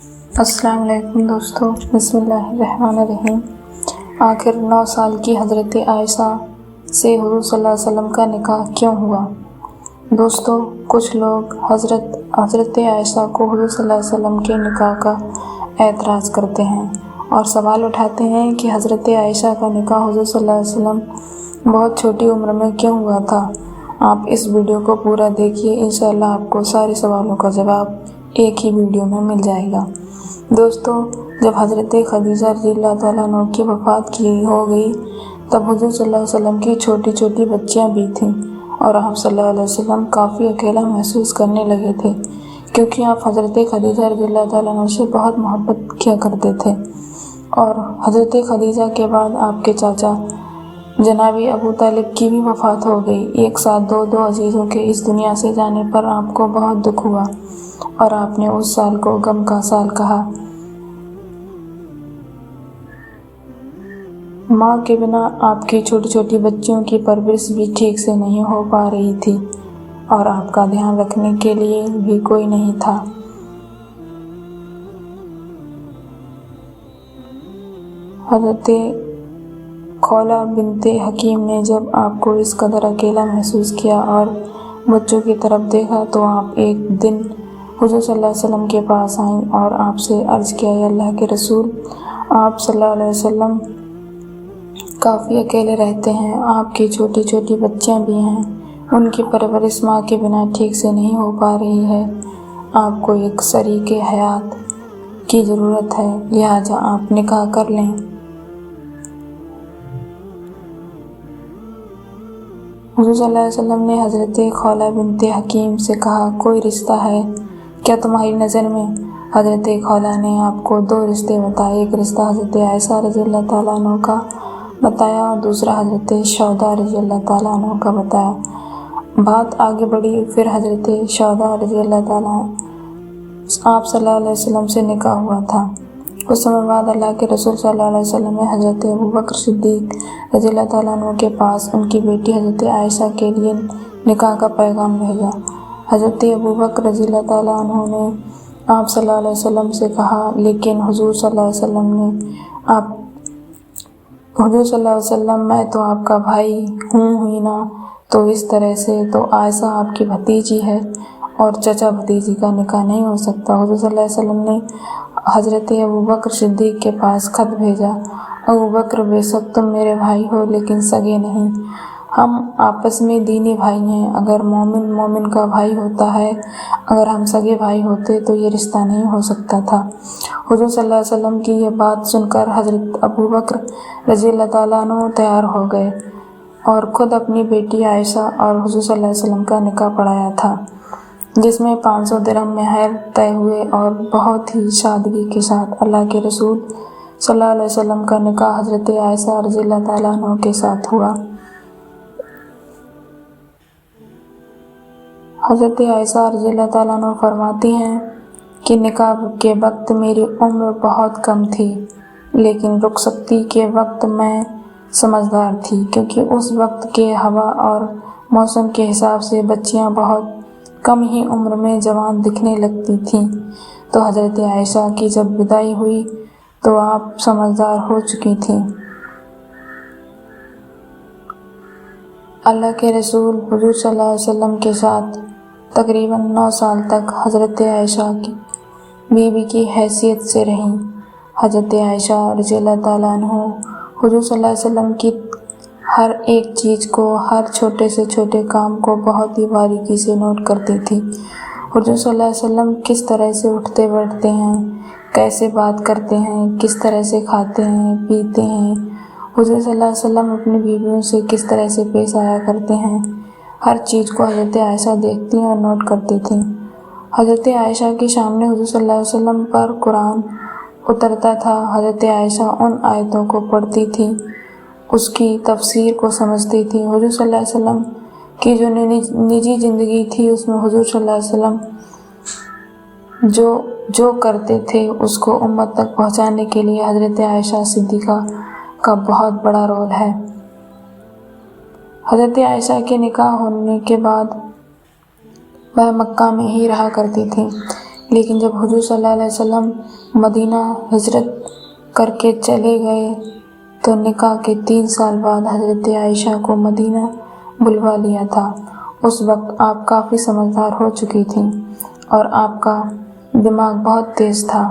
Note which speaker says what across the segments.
Speaker 1: السلام علیکم دوستو، بسم اللہ الرحمن الرحیم۔ آخر 9 سال کی حضرت عائشہ سے حضور صلی اللہ علیہ وسلم کا نکاح کیوں ہوا؟ دوستو، کچھ لوگ حضرت عائشہ کو حضور صلی اللہ علیہ وسلم کے نکاح کا اعتراض کرتے ہیں اور سوال اٹھاتے ہیں کہ حضرت عائشہ کا نکاح حضور صلی اللہ علیہ وسلم بہت چھوٹی عمر میں کیوں ہوا تھا۔ آپ اس ویڈیو کو پورا دیکھیے، انشاءاللہ آپ کو سارے سوالوں کا جواب ایک ہی ویڈیو میں مل جائے گا۔ دوستو، جب حضرت خدیجہ رضی اللہ تعالیٰ عنہ کی وفات ہو گئی تب حضور صلی اللہ علیہ وسلم کی چھوٹی چھوٹی بچیاں بھی تھیں اور آپ صلی اللہ علیہ وسلم کافی اکیلا محسوس کرنے لگے تھے، کیونکہ آپ حضرت خدیجہ رضی اللہ تعالیٰ عنہ سے بہت محبت کیا کرتے تھے۔ اور حضرت خدیجہ کے بعد آپ کے چاچا جناب ابو طالب کی بھی وفات ہو گئی۔ ایک ساتھ دو عزیزوں کے اس دنیا سے جانے پر آپ کو بہت دکھ ہوا اور آپ نے اس سال کو غم کا سال کہا۔ ماں کے بنا آپ کی چھوٹی چھوٹی بچیوں کی پرورش بھی ٹھیک سے نہیں ہو پا رہی تھی اور آپ کا دھیان رکھنے کے لیے بھی کوئی نہیں تھا۔ حضرت خولہ بنت حکیم نے جب آپ کو اس قدر اکیلا محسوس کیا اور بچوں کی طرف دیکھا تو آپ ایک دن حضور صلی اللہ علیہ وسلم کے پاس آئیں اور آپ سے عرض کیا، اے اللہ کے رسول، آپ صلی اللہ علیہ وسلم کافی اکیلے رہتے ہیں، آپ کی چھوٹی چھوٹی بچیاں بھی ہیں، ان کی پرورش ماں کے بنا ٹھیک سے نہیں ہو پا رہی ہے، آپ کو ایک شریک حیات کی ضرورت ہے، لہٰذا آپ نکاح کر لیں۔ حضور صلی اللہ علیہ وسلم نے حضرت خولہ بنت حکیم سے کہا، کوئی رشتہ ہے کیا تمہاری نظر میں؟ حضرت خولہ نے آپ کو 2 رشتے بتائے، ایک رشتہ حضرت عائشہ رضی اللہ تعالیٰ عنہ کا بتایا اور دوسرا حضرت سودا رضی اللہ تعالیٰ عنہ کا بتایا۔ بات آگے بڑھی، پھر حضرت سودا رضی اللہ تعالیٰ آپ صلی اللہ علیہ وسلم سے نکاح ہوا تھا۔ کچھ سمے بعد اللہ کے رسول صلی اللہ علیہ وسلم نے حضرت ابوبکر صدیق رضی اللہ تعالیٰ عنہ کے پاس ان کی بیٹی حضرت عائشہ کے لیے نکاح کا پیغام بھیجا۔ حضرت ابوبکر رضی اللہ تعالیٰ عنہ نے آپ صلی اللہ علیہ وسلم سے کہا، لیکن حضور صلی اللہ علیہ وسلم میں تو آپ کا بھائی ہوں ہی نا، تو اس طرح سے تو عائشہ آپ کی بھتیجی ہے اور چچا بھتیجی کا نکاح نہیں ہو سکتا۔ حضور صلی اللہ علیہ وسلم نے حضرت ابوبکر صدیق کے پاس خط بھیجا، ابوبکر، بے شک تم میرے بھائی ہو لیکن سگے نہیں، ہم آپس میں دینی بھائی ہیں، اگر مومن کا بھائی ہوتا ہے، اگر ہم سگے بھائی ہوتے تو یہ رشتہ نہیں ہو سکتا تھا۔ حضور صلی اللہ علیہ وسلم کی یہ بات سن کر حضرت ابوبکر رضی اللہ تعالیٰ عنہ تیار ہو گئے اور خود اپنی بیٹی عائشہ اور حضور صلی اللہ علیہ وسلم کا نکاح پڑھایا تھا، جس میں 500 درہم مہر طے ہوئے اور بہت ہی سادگی کے ساتھ اللہ کے رسول صلی اللہ علیہ وسلم کا نکاح حضرت عائشہ رضی اللہ تعالیٰ عنہ کے ساتھ ہوا۔ حضرت عائشہ رضی اللہ تعالیٰ عنہ فرماتی ہیں کہ نکاح کے وقت میری عمر بہت کم تھی، لیکن رخصتی کے وقت میں سمجھدار تھی، کیونکہ اس وقت کے ہوا اور موسم کے حساب سے بچیاں بہت کم ہی عمر میں جوان دکھنے لگتی تھیں، تو حضرت عائشہ کی جب بدائی ہوئی تو آپ سمجھدار ہو چکی تھیں۔ اللہ کے رسول حضور صلی اللہ علیہ وسلم کے ساتھ تقریباً 9 سال تک حضرت عائشہ کی بیوی کی حیثیت سے رہیں۔ حضرت عائشہ رضی اللہ تعالیٰ عنہ حضور صلی اللہ علیہ وسلم کی ہر ایک چیز کو، ہر چھوٹے سے چھوٹے کام کو بہت ہی باریکی سے نوٹ کرتی تھی۔ حضور صلی اللہ علیہ وسلم کس طرح سے اٹھتے بیٹھتے ہیں، کیسے بات کرتے ہیں، کس طرح سے کھاتے ہیں پیتے ہیں، حضور صلی اللہ علیہ وسلم اپنی بیویوں سے کس طرح سے پیش آیا کرتے ہیں، ہر چیز کو حضرت عائشہ دیکھتی اور نوٹ کرتی تھیں۔ حضرت عائشہ کے سامنے حضور صلی اللہ علیہ وسلم پر قرآن اترتا تھا، حضرت عائشہ ان آیتوں کو پڑھتی تھی، اس کی تفسیر کو سمجھتی تھی۔ حضور صلی اللہ علیہ وسلم کی جو نجی زندگی تھی، اس میں حضور صلی اللہ علیہ وسلم جو کرتے تھے اس کو امت تک پہنچانے کے لیے حضرت عائشہ صدیقہ کا بہت بڑا رول ہے۔ حضرت عائشہ کے نکاح ہونے کے بعد وہ مکہ میں ہی رہا کرتی تھیں، لیکن جب حضور صلی اللہ علیہ وسلم مدینہ ہجرت کر کے چلے گئے تو نکاح کے 3 سال بعد حضرت عائشہ کو مدینہ بلوا لیا تھا۔ اس وقت آپ کافی سمجھدار ہو چکی تھیں اور آپ کا دماغ بہت تیز تھا۔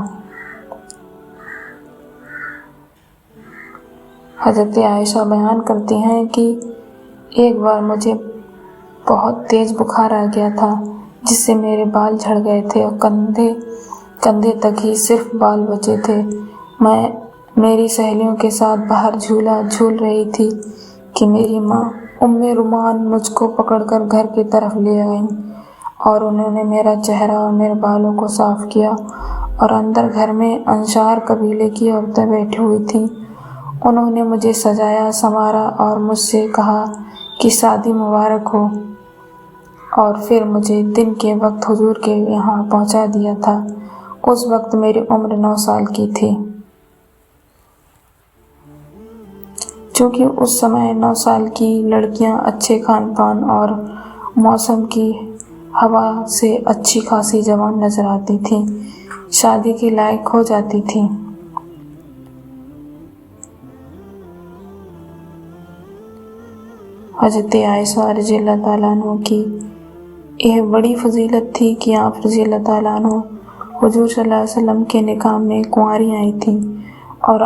Speaker 1: حضرت عائشہ بیان کرتی ہیں کہ ایک بار مجھے بہت تیز بخار آ گیا تھا جس سے میرے بال جھڑ گئے تھے اور کندھے تک ہی صرف بال بچے تھے۔ میں میری سہیلیوں کے ساتھ باہر جھولا جھول رہی تھی کہ میری ماں رومان مجھ کو پکڑ کر گھر کی طرف لے گئیں اور انہوں نے میرا چہرہ اور میرے بالوں کو صاف کیا، اور اندر گھر میں انصار قبیلے کی عورتیں بیٹھی ہوئی تھیں۔ انہوں نے مجھے سجایا سنوارا اور مجھ سے کہا کہ شادی مبارک ہو، اور پھر مجھے دن کے وقت حضور کے یہاں پہنچا دیا تھا۔ اس وقت میری عمر 9 سال کی تھی۔ چونکہ اس سمے 9 سال کی لڑکیاں اچھے کھان پان اور موسم کی ہوا سے اچھی خاصی جوان نظر آتی تھیں، شادی کے لائق ہو جاتی تھیں۔ حضرت عائشہ رضی اللہ تعالیٰ عنہ کی یہ بڑی فضیلت تھی کہ آپ رضی اللہ تعالیٰ عنہ حضور صلی اللہ علیہ وسلم کے نکاح میں کنواری آئی تھیں، اور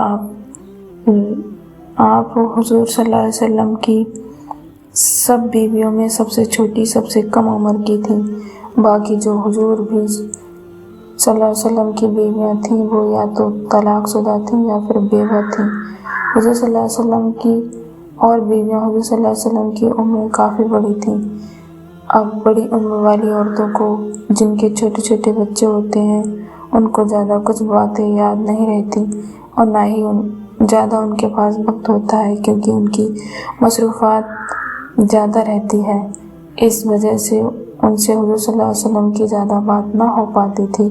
Speaker 1: آپ حضور صلی اللہ علیہ وسلم کی سب بیویوں میں سب سے چھوٹی، سب سے کم عمر کی تھیں۔ باقی جو حضور بھی صلی اللہ علیہ وسلم کی بیویاں تھیں وہ یا تو طلاق شدہ تھیں یا پھر بیوہ تھیں۔ حضور صلی اللہ علیہ وسلم کی اور بیویاں حضور صلی اللہ علیہ وسلم کی عمر کافی بڑی تھیں۔ اب بڑی عمر والی عورتوں کو جن کے چھوٹے چھوٹے بچے ہوتے ہیں ان کو زیادہ کچھ باتیں یاد نہیں رہتی، اور نہ ہی زیادہ ان کے پاس وقت ہوتا ہے، کیونکہ ان کی مصروفات زیادہ رہتی ہے۔ اس وجہ سے ان سے حضور صلی اللہ علیہ وسلم کی زیادہ بات نہ ہو پاتی تھی۔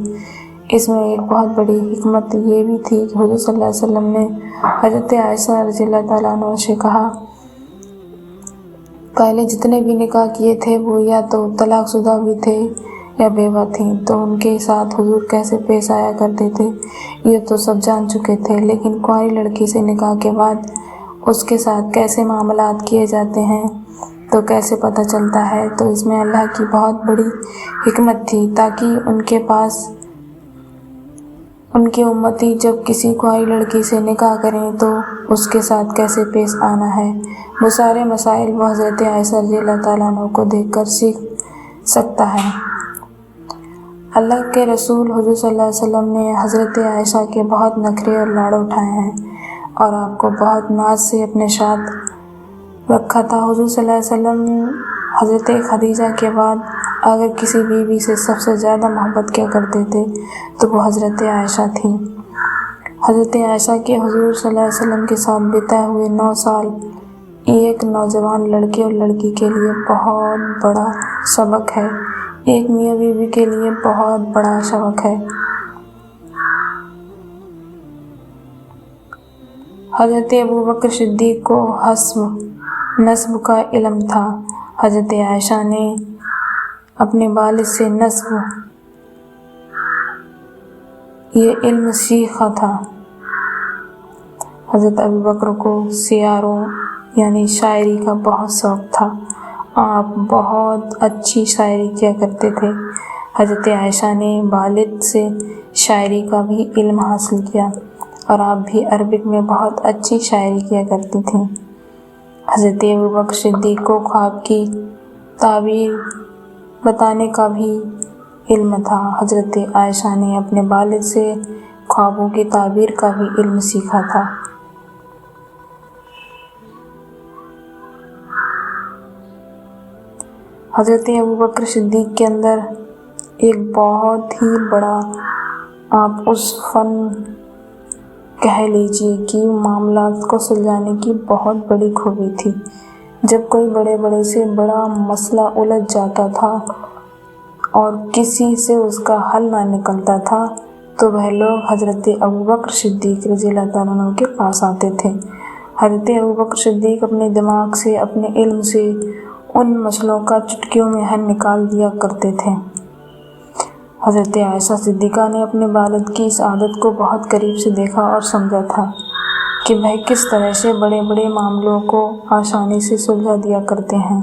Speaker 1: اس میں ایک بہت بڑی حکمت یہ بھی تھی کہ حضور صلی اللہ علیہ وسلم نے حضرت عائشہ رضی اللہ تعالیٰ عنہ سے کہا، پہلے جتنے بھی نکاح کیے تھے وہ یا تو طلاق شدہ بھی تھے یا بیوہ تھیں، تو ان کے ساتھ حضور کیسے پیش آیا کرتے تھے یہ تو سب جان چکے تھے، لیکن کنواری لڑکی سے نکاح کے بعد اس کے ساتھ کیسے معاملات کیے جاتے ہیں تو کیسے پتہ چلتا ہے۔ تو اس میں اللہ کی بہت بڑی حکمت تھی، تاکہ ان کے امتی جب کسی کنواری لڑکی سے نکاح کریں تو اس کے ساتھ کیسے پیش آنا ہے، وہ سارے مسائل وہ حضرت عائشہ رضی اللہ تعالیٰ عنہ کو دیکھ کر سیکھ سکتا ہے۔ اللہ کے رسول حضور صلی اللہ علیہ وسلم نے حضرت عائشہ کے بہت نخرے اور لاڑ اٹھائے ہیں اور آپ کو بہت ناز سے اپنے ساتھ رکھا تھا۔ حضور صلی اللہ علیہ وسلم حضرت خدیجہ کے بعد اگر کسی بیوی سے سب سے زیادہ محبت کیا کرتے تھے تو وہ حضرت عائشہ تھیں۔ حضرت عائشہ کے حضور صلی اللہ علیہ وسلم کے ساتھ بتائے ہوئے 9 سال ایک نوجوان لڑکے اور لڑکی کے لیے بہت بڑا سبق ہے، ایک میاں بیوی کے لیے بہت بڑا سبق ہے۔ حضرت ابوبکر صدیق کو نسب کا علم تھا۔ حضرت عائشہ نے اپنے والد سے نسب یہ علم سیکھا تھا۔ حضرت ابوبکر کو سیاروں یعنی شاعری کا بہت شوق تھا، آپ بہت اچھی شاعری کیا کرتے تھے۔ حضرت عائشہ نے والد سے شاعری کا بھی علم حاصل کیا اور آپ بھی عربک میں بہت اچھی شاعری کیا کرتی تھیں۔ حضرت ابوبکر صدیق کو خواب کی تعبیر بتانے کا بھی علم تھا۔ حضرت عائشہ نے اپنے والد سے خوابوں کی تعبیر کا بھی علم سیکھا تھا۔ حضرت ابوبکر صدیق کے اندر ایک بہت ہی بڑا آپ اس فن کہہ لیجیے کہ معاملات کو سلجھانے کی بہت بڑی خوبی تھی۔ جب کوئی بڑے سے بڑا مسئلہ الجھ جاتا تھا اور کسی سے اس کا حل نہ نکلتا تھا تو وہ لوگ حضرت ابوبکر صدیق رضی اللہ تعالیٰ عنہ کے پاس آتے تھے۔ حضرت ابوبکر صدیق اپنے دماغ سے، اپنے علم سے ان مسئلوں کا چٹکیوں میں حل نکال دیا کرتے تھے۔ حضرت عائشہ صدیقہ نے اپنے والد کی اس عادت کو بہت قریب سے دیکھا اور سمجھا تھا کہ وہ کس طرح سے بڑے بڑے معاملوں کو آسانی سے سلجھا دیا کرتے ہیں۔